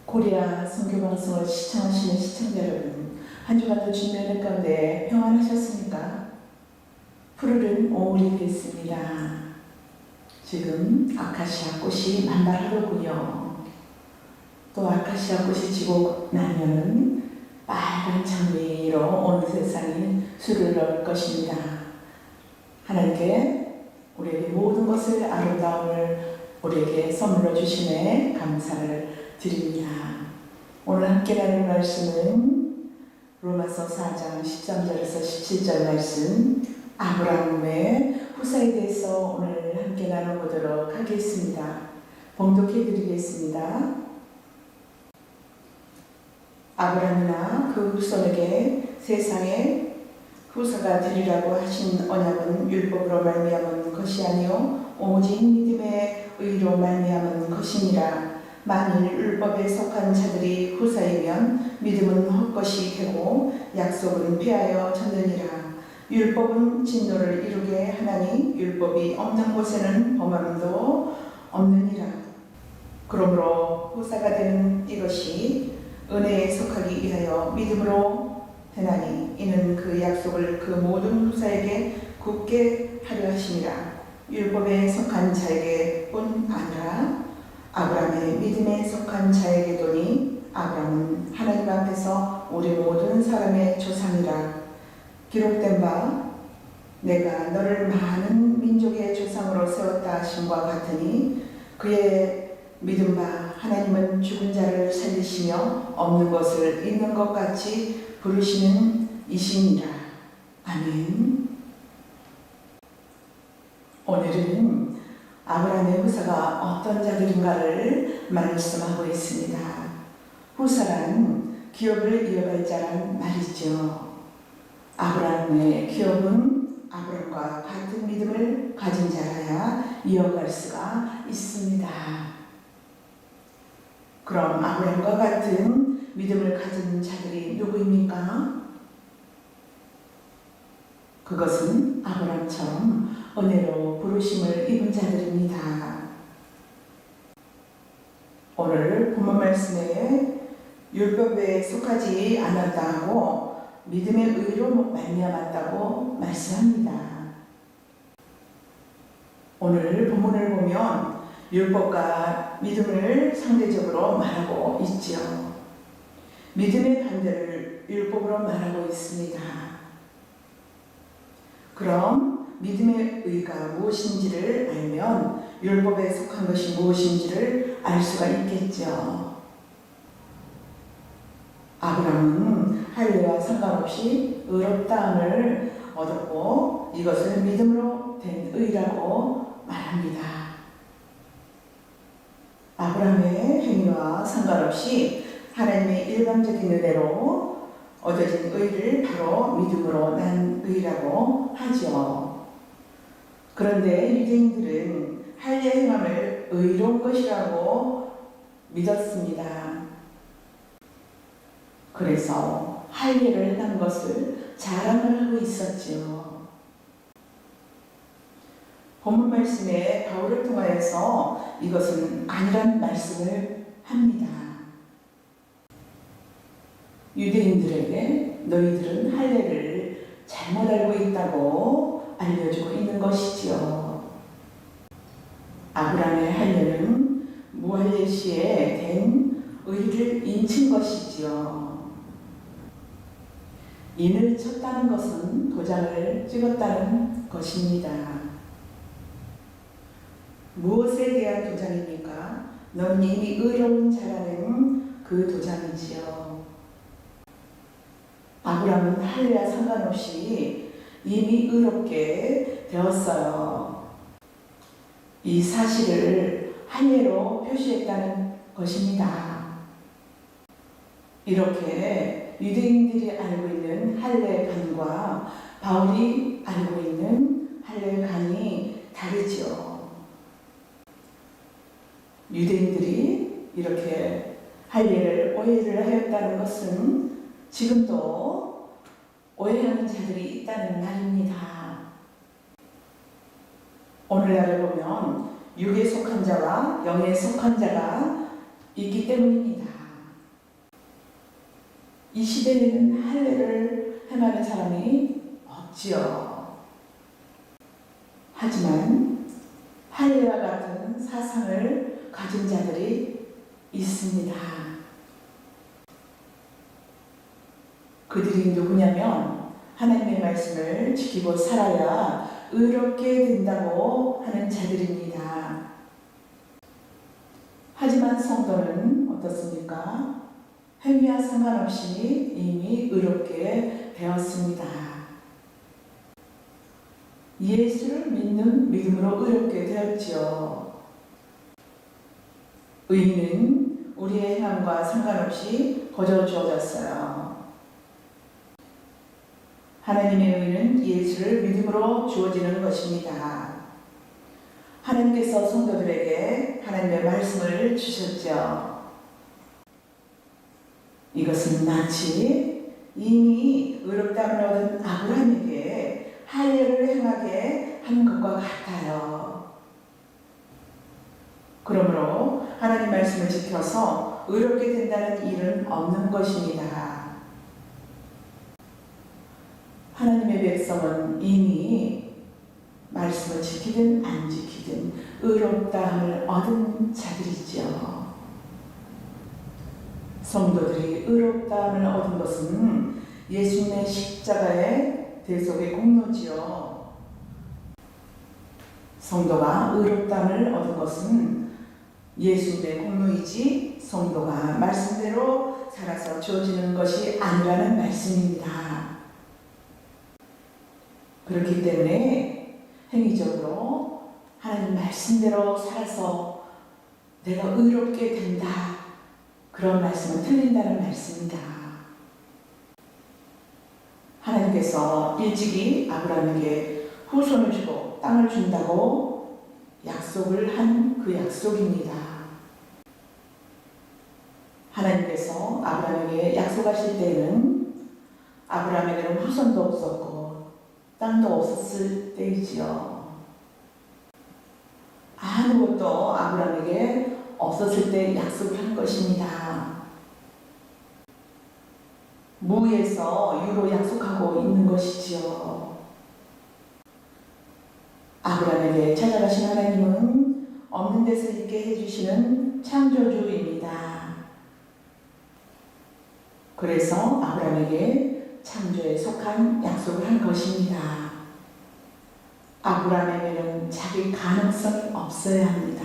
고리아 선교방송을 시청하시는 시청자 여러분, 한 주간도 주님의 은혜 가운데 평안하셨습니까? 푸르른 5월이 됐습니다. 지금 아카시아 꽃이 만발하더군요. 또 아카시아 꽃이 지고 나면은 빨간 장미로 온 세상이 술을 넣을 것입니다. 하나님께 우리에게 모든 것을 아름다움을 우리에게 선물로 주심에 감사를 드립니다. 오늘 함께 나눌 말씀은 로마서 4장 13절에서 17절 말씀, 아브라함의 후사에 대해서 오늘 함께 나눠보도록 하겠습니다. 봉독해 드리겠습니다. 아브라함이나 그 후손에게 세상에 후사가 되리라고 하신 언약은 율법으로 말미암은 것이 아니요 오직 믿음의 의로 말미암은 것이니라. 만일 율법에 속한 자들이 후사이면 믿음은 헛것이 되고 약속은 폐하여 졌느니라. 율법은 진노를 이루게 하나니 율법이 없는 곳에는 범함도 없느니라. 그러므로 후사가 되는 이것이 은혜에 속하기 위하여 믿음으로 되나니 이는 그 약속을 그 모든 후사에게 굳게 하려 하심이라. 율법에 속한 자에게 뿐 아니라 아브라함의 믿음에 속한 자에게도니 아브라함은 하나님 앞에서 우리 모든 사람의 조상이라. 기록된 바 내가 너를 많은 민족의 조상으로 세웠다 하심과 같으니 그의 믿은 바 하나님은 죽은 자를 살리시며 없는 것을 있는 것 같이 부르시는 이시니라. 아멘. 오늘은 아브라함의 후사가 어떤 자들인가를 말씀하고 있습니다. 후사란 기업을 이어갈 자란 말이죠. 아브라함의 기업은 아브라함과 같은 믿음을 가진 자라야 이어갈 수가 있습니다. 그럼 아브라함과 같은 믿음을 가진 자들이 누구입니까? 그것은 아브라함처럼 은혜로 부르심을 입은 자들입니다. 오늘 본문 말씀에 율법에 속하지 않았다고 믿음의 의로 말미암았다고 말씀합니다. 오늘 본문을 보면 율법과 믿음을 상대적으로 말하고 있죠. 믿음의 반대를 율법으로 말하고 있습니다. 그럼 믿음의 의가 무엇인지를 알면 율법에 속한 것이 무엇인지를 알 수가 있겠죠. 아브라함은 할례와 상관없이 의롭다함을 얻었고 이것을 믿음으로 된 의라고 말합니다. 아브라함의 행위와 상관없이 하나님의 일반적인 은혜로 얻어진 의를 바로 믿음으로 난 의라고 하죠. 그런데 유대인들은 할례 행함을 의로운 것이라고 믿었습니다. 그래서 할례를 한 것을 자랑을 하고 있었죠. 본문 말씀에 바울을 통하여서 이것은 아니란 말씀을 합니다. 유대인들에게 너희들은 할례를 잘못 알고 있다고 알려주고 있는 것이지요. 아브라함의 할례는 무할례 시에 된 의를 인친 것이지요. 인을 쳤다는 것은 도장을 찍었다는 것입니다. 무엇에 대한 도장입니까? 넌 이미 의로운 자라는 그 도장이지요. 아브라함은 할례와 상관없이 이미 의롭게 되었어요. 이 사실을 할례로 표시했다는 것입니다. 이렇게 유대인들이 알고 있는 할례간과 바울이 알고 있는 할례간이 다르죠. 유대인들이 이렇게 할례를 오해를 하였다는 것은 지금도 오해하는 자들이 있다는 말입니다. 오늘날에 보면 육에 속한 자와 영에 속한 자가 있기 때문입니다. 이 시대에는 할례를 행하는 사람이 없지요. 하지만 할례와 같은 사상을 가진 자들이 있습니다. 그들이 누구냐면 하나님의 말씀을 지키고 살아야 의롭게 된다고 하는 자들입니다. 하지만 성도는 어떻습니까? 행위와 상관없이 이미 의롭게 되었습니다. 예수를 믿는 믿음으로 의롭게 되었지요. 의는 우리의 행함과 상관없이 거저 주어졌어요. 하나님의 의는 예수를 믿음으로 주어지는 것입니다. 하나님께서 성도들에게 하나님의 말씀을 주셨죠. 이것은 마치 이미 의롭다함을 얻은 아브라함에게 할례를 행하게 한 것과 같아요. 그러므로 하나님 말씀을 지켜서 의롭게 된다는 일은 없는 것입니다. 하나님의 백성은 이미 말씀을 지키든 안 지키든 의롭다함을 얻은 자들이지요. 성도들이 의롭다함을 얻은 것은 예수님의 십자가의 대속의 공로지요. 성도가 의롭다함을 얻은 것은 예수님의 공로이지 성도가 말씀대로 살아서 주어지는 것이 아니라는 말씀입니다. 그렇기 때문에 행위적으로 하나님 말씀대로 살아서 내가 의롭게 된다. 그런 말씀은 틀린다는 말씀입니다. 하나님께서 일찍이 아브라함에게 후손을 주고 땅을 준다고 약속을 한 그 약속입니다. 하나님께서 아브라함에게 약속하실 때는 아브라함에게는 후손도 없었고 땅도 없었을 때이지요. 아무것도 아브라함에게 없었을 때 약속을 한 것입니다. 무에서 유로 약속하고 있는 것이지요. 아브라함에게 찾아가신 하나님은 없는 데서 있게 해주시는 창조주입니다. 그래서 아브라함에게 창조에 속한 약속을 한 것입니다. 아브라함에게는 자기 가능성이 없어야 합니다.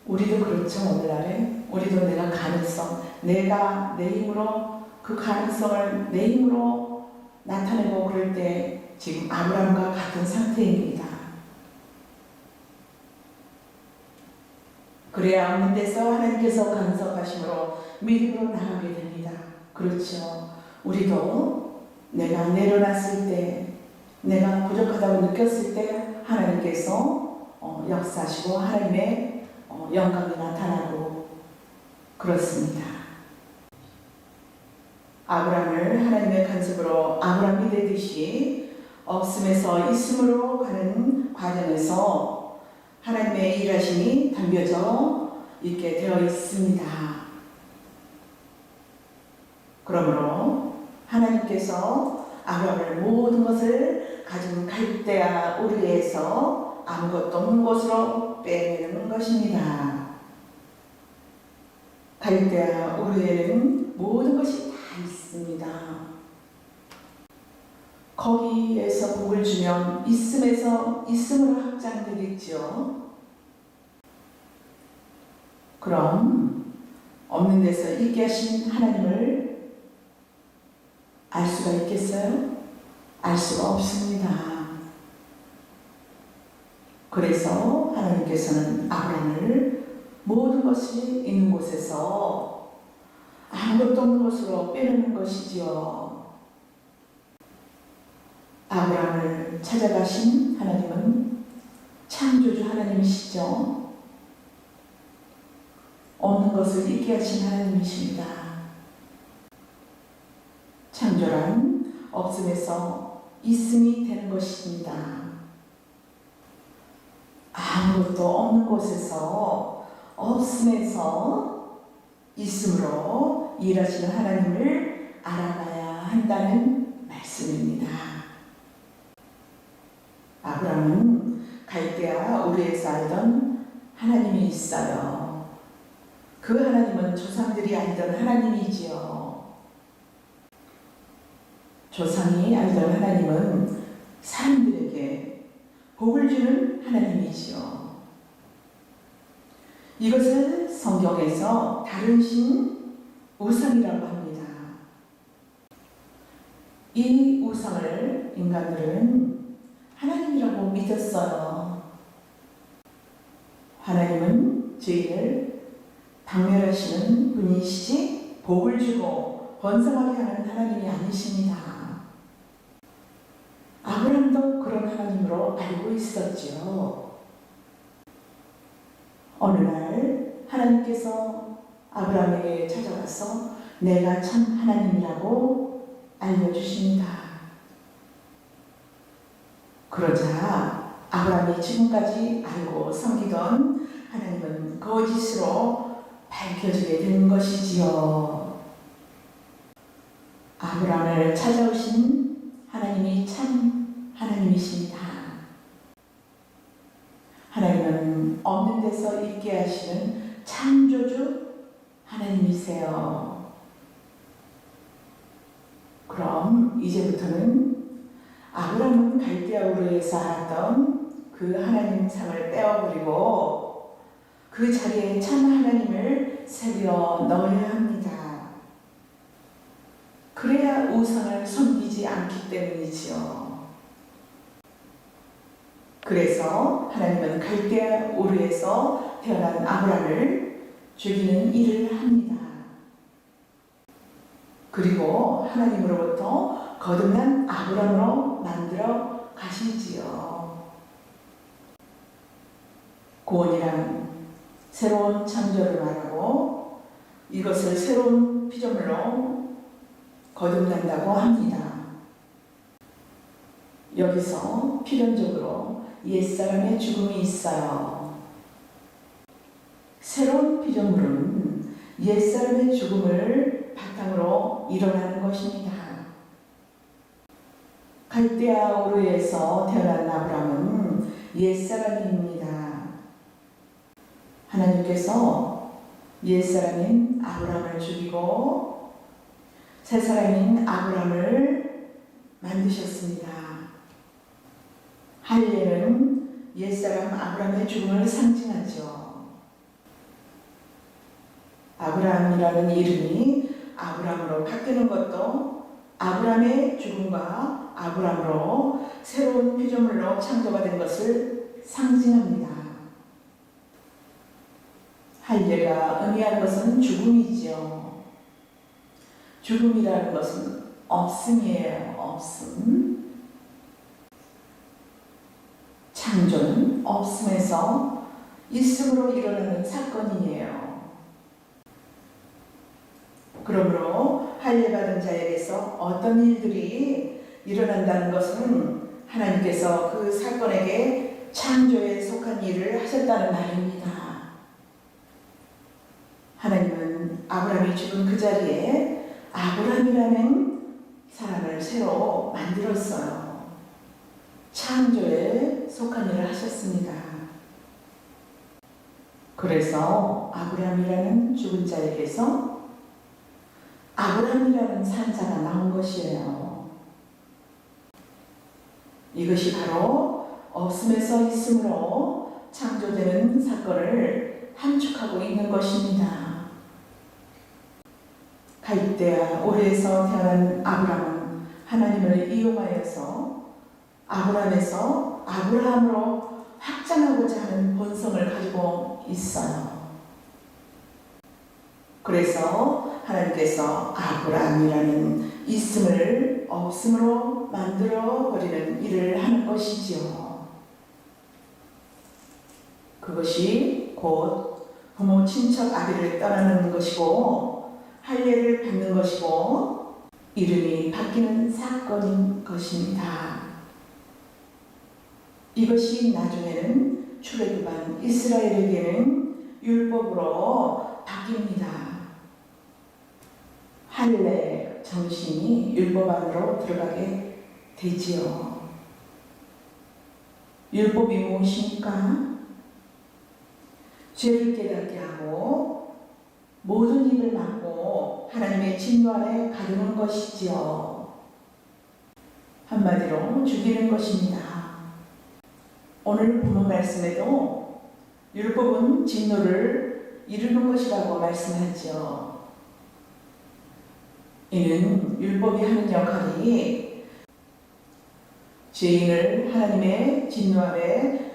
우리도 그렇죠. 오늘날에 우리도 내가 가능성, 내가 내 힘으로 그 가능성을 내 힘으로 나타내고 그럴 때 지금 아브라함과 같은 상태입니다. 그래야 없는 데서 하나님께서 간섭하심으로 믿음으로 나가게 됩니다. 그렇죠. 우리도 내가 내려놨을 때, 내가 부족하다고 느꼈을 때 하나님께서 역사하시고 하나님의 영광이 나타나고 그렇습니다. 아브라함을 하나님의 간섭으로 아브라함이 되듯이 없음에서 있음으로 가는 과정에서 하나님의 일하심이 담겨져 있게 되어 있습니다. 그러므로 하나님께서 아브라함을 모든 것을 가진 갈대아 우르에서 아무것도 없는 곳으로 빼내는 것입니다. 갈대아 우르에는 모든 것이 다 있습니다. 거기에서 복을 주면 있음에서 있음으로 확장되겠죠. 그럼 없는 데서 있게 하신 하나님을 알 수가 있겠어요? 알 수가 없습니다. 그래서 하나님께서는 아브라함을 모든 것이 있는 곳에서 아무것도 없는 곳으로 빼내는 것이지요. 아브라함을 찾아가신 하나님은 창조주 하나님이시죠. 없는 것을 있게 하신 하나님이십니다. 창조란 없음에서 있음이 되는 것입니다. 아무것도 없는 곳에서 없음에서 있음으로 일하시는 하나님을 알아가야 한다는 말씀입니다. 아브라함은 갈대아 우르에서 알던 하나님이 있어요. 그 하나님은 조상들이 알던 하나님이지요. 조상이 알던 하나님은 사람들에게 복을 주는 하나님이지요. 이것을 성경에서 다른 신 우상이라고 합니다. 이 우상을 인간들은 하나님이라고 믿었어요. 하나님은 저희를 박멸하시는 분이시지 복을 주고 번성하게 하는 하나님이 아니십니다. 아브라함도 그런 하나님으로 알고 있었지요. 어느 날 하나님께서 아브라함에게 찾아와서 내가 참 하나님이라고 알려주십니다. 그러자 아브라함이 지금까지 알고 섬기던 하나님은 거짓으로 밝혀지게 된 것이지요. 아브라함을 찾아오신 하나님이 참 하나님이십니다. 하나님은 없는 데서 있게 하시는 창조주 하나님이세요. 그럼 이제부터는 아브라함은 갈대아 우르에 살았던 그 하나님 상을 떼어버리고 그 자리에 참 하나님을 새겨 넣어야 합니다. 그래야 우상을 섬기지 않기 때문이지요. 그래서 하나님은 갈대아 우르에서 태어난 아브라함을 죽이는 일을 합니다. 그리고 하나님으로부터 거듭난 아브라함으로 만들어 가시지요. 구원이란 새로운 창조를 말하고 이것을 새로운 피조물로 거듭난다고 합니다. 여기서 필연적으로 옛사람의 죽음이 있어요. 새로운 피조물은 옛사람의 죽음을 바탕으로 일어나는 것입니다. 갈대아 우르에서 태어난 아브라함은 옛사람입니다. 하나님께서 옛사람인 아브라함을 죽이고 새사람인 아브라함을 만드셨습니다. 할례는 옛사람 아브라함의 죽음을 상징하죠. 아브라함이라는 이름이 아브라함으로 바뀌는 것도 아브라함의 죽음과 아브라함으로 새로운 피조물로 창조가 된 것을 상징합니다. 할례가 의미하는 것은 죽음이지요. 죽음이라는 것은 없음이에요. 없음. 창조는 없음에서 있음으로 일어나는 사건이에요. 그러므로 할례받은 자에게서 어떤 일들이 일어난다는 것은 하나님께서 그 사건에게 창조에 속한 일을 하셨다는 말입니다. 하나님은 아브라함이 죽은 그 자리에 아브라함이라는 사람을 새로 만들었어요. 창조에 속한 일을 하셨습니다. 그래서 아브라함이라는 죽은 자에게서 아브라함이라는 산자가 나온 것이에요. 이것이 바로 없음에서 있음으로 창조되는 사건을 함축하고 있는 것입니다. 갈대아 우르에서 태어난 아브라함은 하나님을 이용하여서 아브라함에서 아브라함으로 확장하고자 하는 본성을 가지고 있어요. 그래서 하나님께서 아브라함이라는 있음을 없음으로 만들어 버리는 일을 하는 것이지요. 그것이 곧 부모 친척 아비를 떠나는 것이고 할례를 받는 것이고 이름이 바뀌는 사건인 것입니다. 이것이 나중에는 출애굽한 이스라엘에게는 율법으로 바뀝니다. 할례 정신이 율법 안으로 들어가게 되지요. 율법이 무엇입니까? 죄를 깨닫게 하고 모든 입을 막고 하나님의 진노 아래 가두는 것이지요. 한마디로 죽이는 것입니다. 오늘 본문 말씀에도 율법은 진노를 이루는 것이라고 말씀하죠. 이는 율법이 하는 역할이 죄인을 하나님의 진노 아래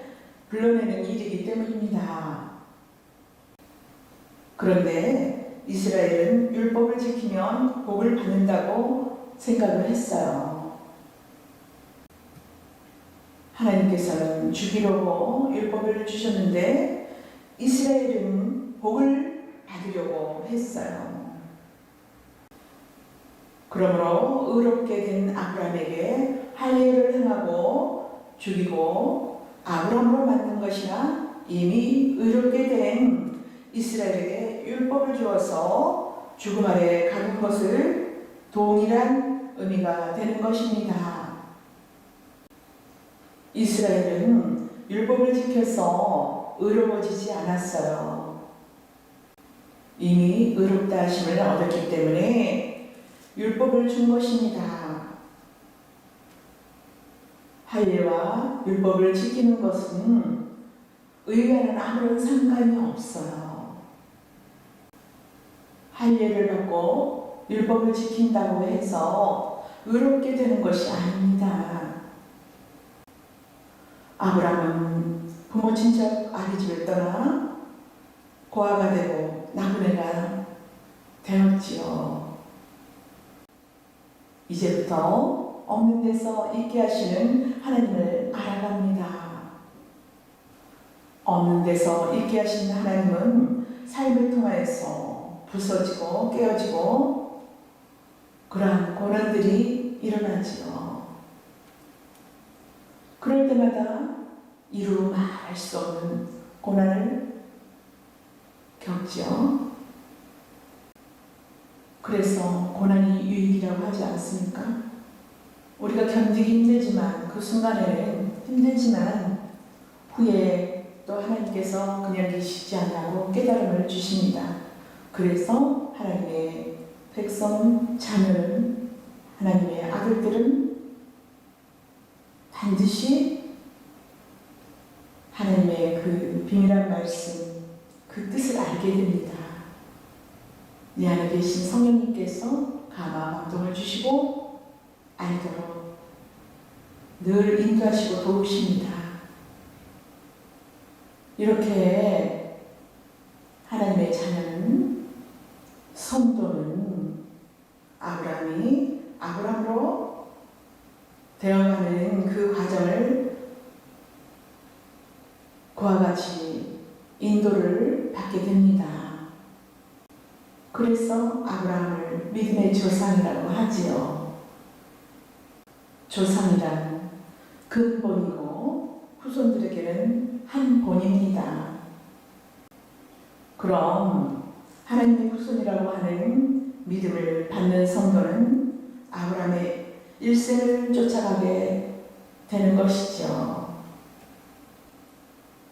불러내는 일이기 때문입니다. 그런데 이스라엘은 율법을 지키면 복을 받는다고 생각을 했어요. 하나님께서는 주기로 율법을 주셨는데 이스라엘은 복을 받으려고 했어요. 그러므로 의롭게 된 아브라함에게 할례를 행하고 죽이고 아브라함으로 만든 것이나 이미 의롭게 된 이스라엘에게 율법을 주어서 죽음 아래 가둔 것을 동일한 의미가 되는 것입니다. 이스라엘은 율법을 지켜서 의로워지지 않았어요. 이미 의롭다 하심을 얻었기 때문에 율법을 준 것입니다. 할례와 율법을 지키는 것은 의와는 아무런 상관이 없어요. 할례를 받고 율법을 지킨다고 해서 의롭게 되는 것이 아닙니다. 아브라함은 부모 친척 아비집을 떠나 고아가 되고 나그네가 되었지요. 이제부터 없는 데서 있게 하시는 하나님을 알아갑니다. 없는 데서 있게 하시는 하나님은 삶을 통하여서 부서지고 깨어지고 그러한 고난들이 일어나지요. 그럴 때마다 이루 말할 수 없는 고난을 겪지요. 그래서 고난이 유익이라고 하지 않습니까? 우리가 견디기 힘들지만 그 순간에는 힘들지만 후에 또 하나님께서 그냥 계시지 않냐고 깨달음을 주십니다. 그래서 하나님의 백성 자녀는 하나님의 아들들은 반드시 하나님의 그 비밀한 말씀, 그 뜻을 알게 됩니다. 내 안에 계신 성령님께서 감화감동을 주시고 알도록 늘 인도하시고 도우십니다. 이렇게 하나님의 자녀는 성도는 아브라함이 아브라함으로 되어가는 그 과정을 그와 같이 인도를 받게 됩니다. 그래서 아브라함을 믿음의 조상이라고 하지요. 조상이란 근본이고 후손들에게는 한 본입니다. 그럼 하나님의 후손이라고 하는 믿음을 받는 성도는 아브라함의 일생을 쫓아가게 되는 것이죠.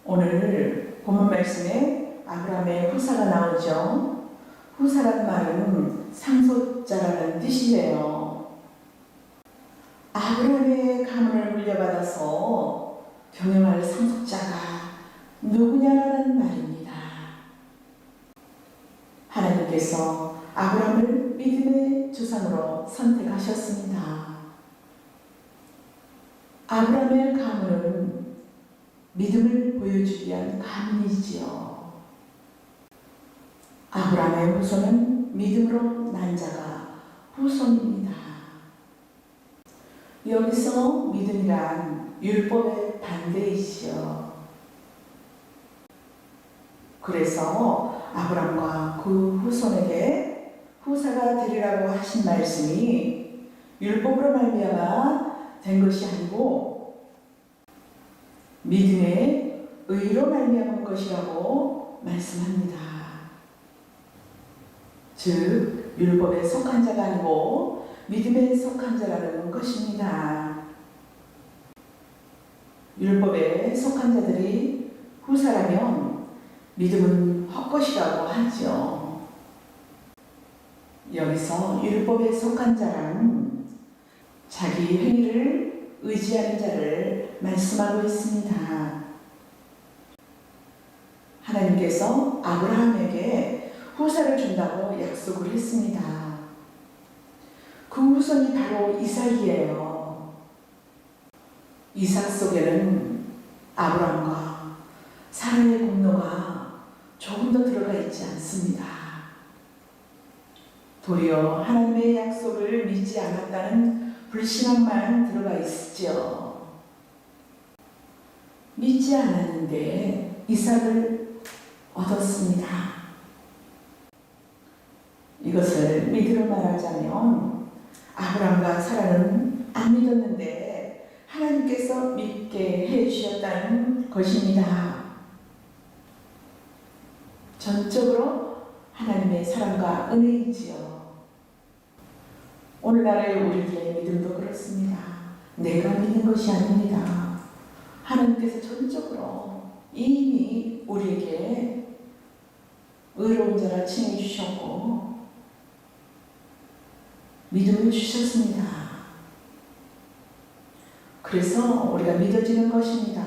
오늘 본문 말씀에 아브라함의 후사가 나오죠. 후사란 말은 상속자라는 뜻이에요. 아브라함의 가문을 물려받아서 경영할 상속자가 누구냐라는 말입니다. 하나님께서 아브라함을 믿음의 조상으로 선택하셨습니다. 아브라함의 가문은 믿음을 보여주기 위한 가문이지요. 아브라함의 후손은 믿음으로 난 자가 후손입니다. 여기서 믿음이란 율법의 반대이지요. 그래서 아브라함과 그 후손에게 후사가 되리라고 하신 말씀이 율법으로 말미암아 된 것이 아니고 믿음의 의로 말미암은 것이라고 말씀합니다. 즉 율법에 속한 자가 아니고 믿음에 속한 자라는 것입니다. 율법에 속한 자들이 후사라면 믿음은 헛것이라고 하죠. 여기서 율법에 속한 자란 자기 행위를 의지하는 자를 말씀하고 있습니다. 하나님께서 아브라함에게 후사를 준다고 약속을 했습니다. 그 후손이 바로 이삭이에요. 이삭 속에는 아브라함과 사라의 공로가 조금 더 들어가 있지 않습니다. 도리어 하나님의 약속을 믿지 않았다는 불신앙만 들어가 있죠. 믿지 않았는데 이삭을 얻었습니다. 이것을 믿음으로 말하자면 아브라함과 사라는 안 믿었는데 하나님께서 믿게 해주셨다는 것입니다. 전적으로 하나님의 사랑과 은혜이지요. 오늘날의 우리들의 믿음도 그렇습니다. 내가 믿는 것이 아닙니다. 하나님께서 전적으로 이미 우리에게 의로운 자라 칭해 주셨고 믿음을 주셨습니다. 그래서 우리가 믿어지는 것입니다.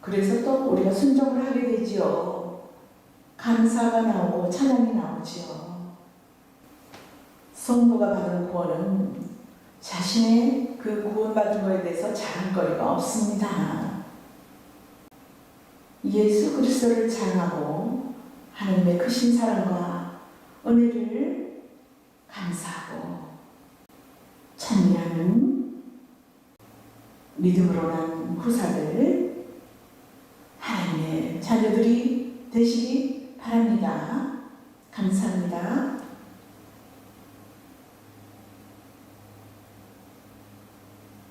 그래서 또 우리가 순종을 하게 되지요. 감사가 나오고 찬양이 나오지요. 성도가 받은 구원은 자신의 그 구원받은 것에 대해서 자랑거리가 없습니다. 예수 그리스도를 자랑하고 하나님의 크신 사랑과 은혜를 감사하고 찬미하는 믿음으로 난 후사들 하나님의 자녀들이 되시기 바랍니다. 감사합니다.